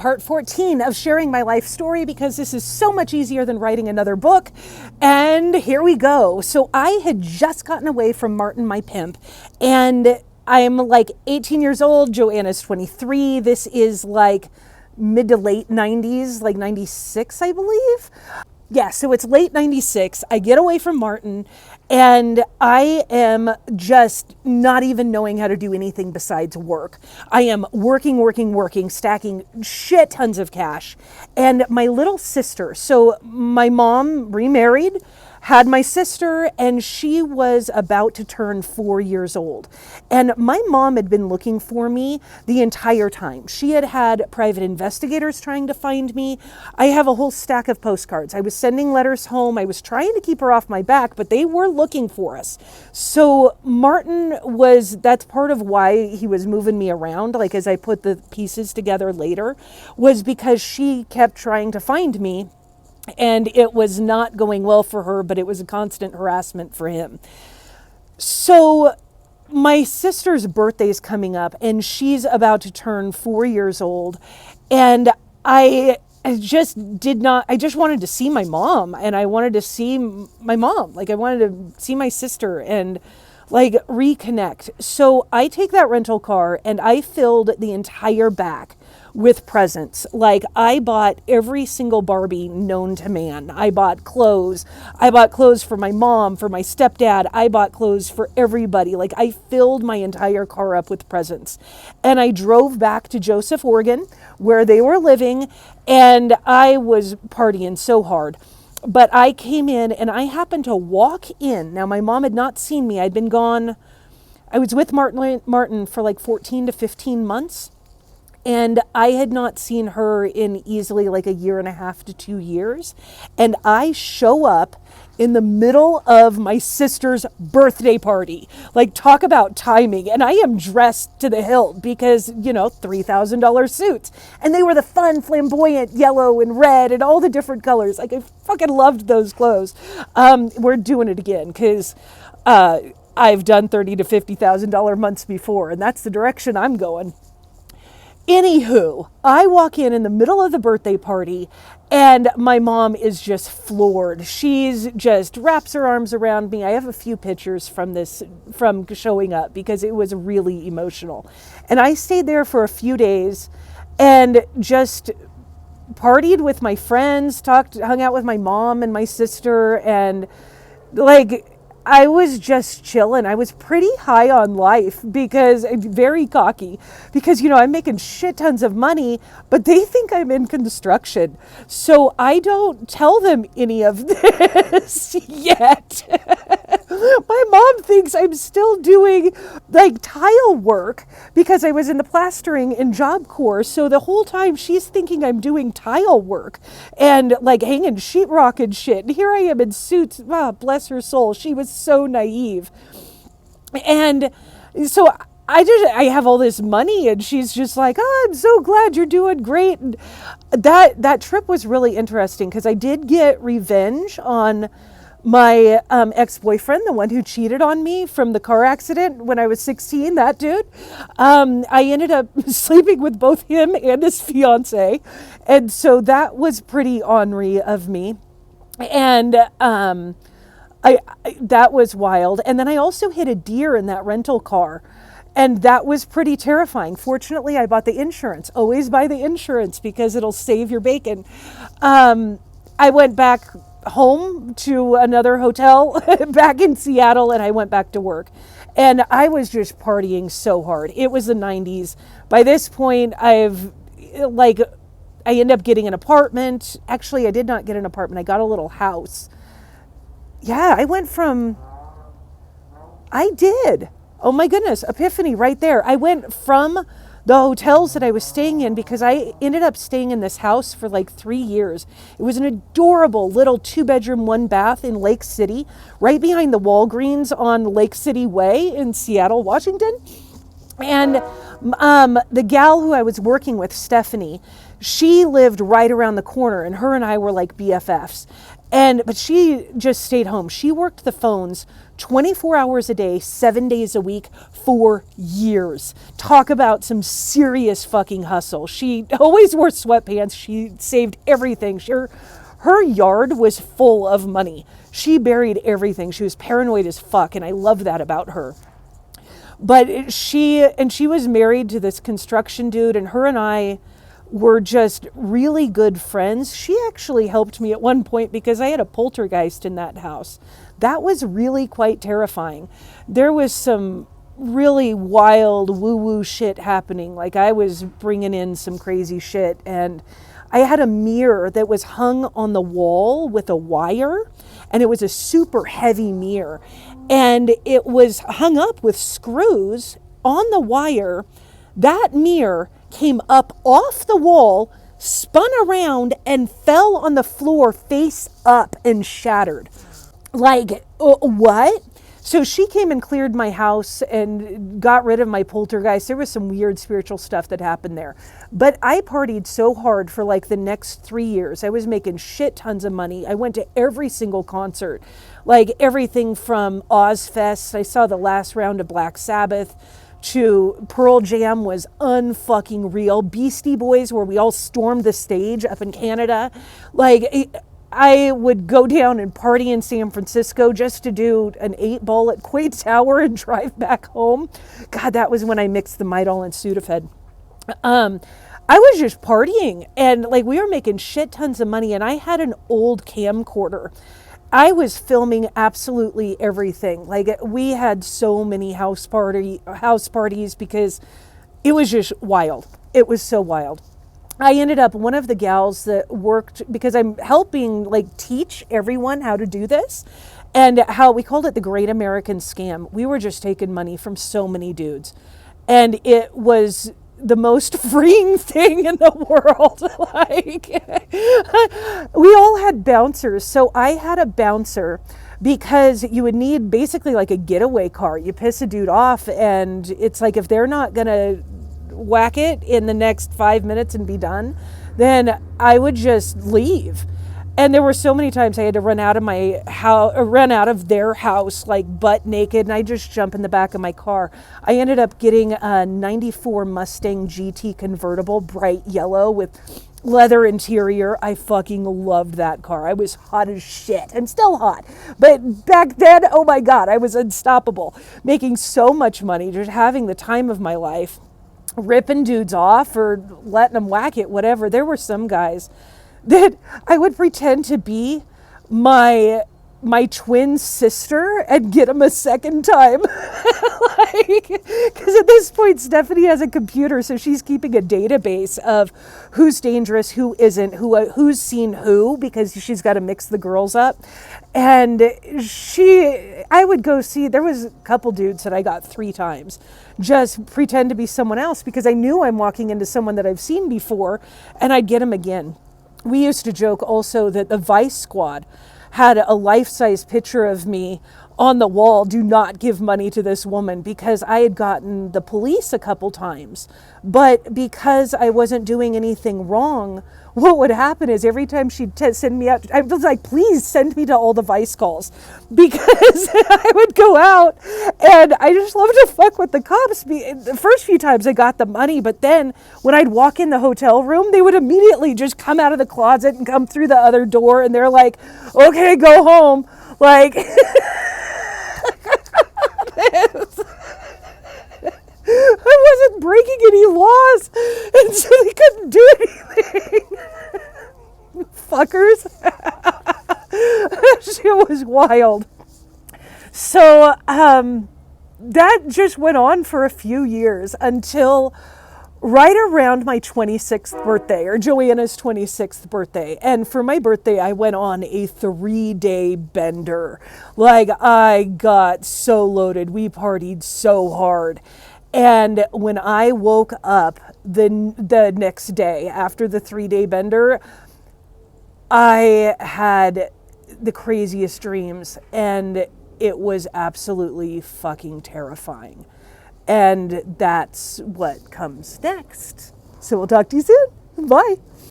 part 14 of sharing my life story because this is so much easier than writing another book. And here we go. So I had just gotten away from Martin, my pimp, and I'm like 18 years old. Joanna's 23. This is like mid to late 90s, like 96, I believe. Yeah, so it's late 96. I get away from Martin and I am just not even knowing how to do anything besides work. I am working, stacking shit tons of cash. And my little sister, so my mom remarried, had my sister, and she was about to turn 4 years old. And my mom had been looking for me the entire time. She had had private investigators trying to find me. I have a whole stack of postcards. I was sending letters home. I was trying to keep her off my back, but they were looking for us. So Martin that's part of why he was moving me around, like as I put the pieces together later, was because she kept trying to find me. And it was not going well for her, but it was a constant harassment for him. So my sister's birthday is coming up and she's about to turn 4 years old. And I just wanted to see my mom, and I wanted to see my mom. Like I wanted to see my sister and like reconnect. So I take that rental car and I filled the entire back with presents. Like I bought every single Barbie known to man. I bought clothes. I bought clothes for my mom, for my stepdad. I bought clothes for everybody. Like I filled my entire car up with presents. And I drove back to Joseph, Oregon, where they were living, and I was partying so hard. But I came in and I happened to walk in. Now my mom had not seen me. I'd been gone. I was with Martin for like 14 to 15 months. And I had not seen her in easily like a year and a half to 2 years. And I show up in the middle of my sister's birthday party. Like talk about timing. And I am dressed to the hilt because, $3,000 suits. And they were the fun, flamboyant yellow and red and all the different colors. Like I fucking loved those clothes. We're doing it again because I've done $30,000 to $50,000 months before. And that's the direction I'm going. Anywho, I walk in the middle of the birthday party and my mom is just floored. She's just wraps her arms around me. I have a few pictures from showing up because it was really emotional. And I stayed there for a few days and just partied with my friends, hung out with my mom and my sister, and like I was just chilling. I was pretty high on life because very cocky because, I'm making shit tons of money, but they think I'm in construction. So I don't tell them any of this yet. My mom thinks I'm still doing like tile work because I was in the plastering and Job Corps. So the whole time she's thinking I'm doing tile work and like hanging sheetrock and shit. And here I am in suits. Oh, bless her soul. She was so naive. And so I have all this money and she's just like, oh, I'm so glad you're doing great. And that trip was really interesting because I did get revenge on my ex-boyfriend, the one who cheated on me from the car accident when I was 16, that dude. I ended up sleeping with both him and his fiance. And so that was pretty ornery of me. And that was wild. And then I also hit a deer in that rental car. And that was pretty terrifying. Fortunately, I bought the insurance. Always buy the insurance because it'll save your bacon. I went back home to another hotel back in Seattle and I went back to work. And I was just partying so hard. It was the 90s. By this point, I ended up getting an apartment. Actually, I did not get an apartment. I got a little house. Yeah, I did. Oh my goodness, epiphany right there. I went from the hotels that I was staying in because I ended up staying in this house for like 3 years. It was an adorable little 2-bedroom, 1-bath in Lake City, right behind the Walgreens on Lake City Way in Seattle, Washington. And the gal who I was working with, Stephanie, she lived right around the corner and her and I were like BFFs. But she just stayed home. She worked the phones 24 hours a day, 7 days a week for years. Talk about some serious fucking hustle. She always wore sweatpants. She saved everything. Her yard was full of money. She buried everything. She was paranoid as fuck, and I love that about her. But she was married to this construction dude, and her and I were just really good friends. She actually helped me at one point because I had a poltergeist in that house. That was really quite terrifying. There was some really wild woo-woo shit happening. Like, I was bringing in some crazy shit, and I had a mirror that was hung on the wall with a wire, and it was a super heavy mirror, and it was hung up with screws on the wire. That mirror came up off the wall, spun around, and fell on the floor face up and shattered. Like, what? So she came and cleared my house and got rid of my poltergeist. There was some weird spiritual stuff that happened there. But I partied so hard for like the next 3 years. I was making shit tons of money. I went to every single concert, like everything from Ozfest. I saw the last round of Black Sabbath, to Pearl Jam was unfucking real. Beastie Boys, where we all stormed the stage up in Canada. Like, I would go down and party in San Francisco just to do an 8-ball at Quay Tower and drive back home. God, that was when I mixed the Midol and Sudafed. I was just partying, and like, we were making shit tons of money, and I had an old camcorder. I was filming absolutely everything. Like, we had so many house parties because it was just wild. It was so wild. I ended up one of the gals that worked, because I'm helping like teach everyone how to do this, and how we called it the Great American Scam. We were just taking money from so many dudes, and it was the most freeing thing in the world. Like, we all had bouncers. So I had a bouncer because you would need basically like a getaway car. You piss a dude off, and it's like, if they're not gonna whack it in the next 5 minutes and be done, then I would just leave. And there were so many times I had to run out of my house, run out of their house, like butt naked, and I just jump in the back of my car. I ended up getting a 94 Mustang GT convertible, bright yellow with leather interior. I fucking loved that car. I was hot as shit. I'm still hot. But back then, oh my God, I was unstoppable. Making so much money, just having the time of my life, ripping dudes off or letting them whack it, whatever. There were some guys that I would pretend to be my twin sister and get them a second time. Like, because at this point, Stephanie has a computer, so she's keeping a database of who's dangerous, who isn't, who's seen who, because she's got to mix the girls up. And I would go see, there was a couple dudes that I got 3 times, just pretend to be someone else, because I knew I'm walking into someone that I've seen before, and I'd get them again. We used to joke also that the Vice Squad had a life-size picture of me on the wall. Do not give money to this woman, because I had gotten the police a couple times. But because I wasn't doing anything wrong, what would happen is every time she'd send me out, I was like, please send me to all the Vice calls, because I would go out and I just love to fuck with the cops. The first few times I got the money, but then when I'd walk in the hotel room, they would immediately just come out of the closet and come through the other door, and they're like, okay, go home. Like, I wasn't breaking any laws, and so they couldn't do anything. Fuckers. It was wild. So that just went on for a few years until right around my 26th birthday, or Joanna's 26th birthday. And for my birthday, I went on a 3-day bender. Like, I got so loaded. We partied so hard. And when I woke up the next day after the 3-day bender, I had the craziest dreams, and it was absolutely fucking terrifying. And that's what comes next. So we'll talk to you soon. Bye.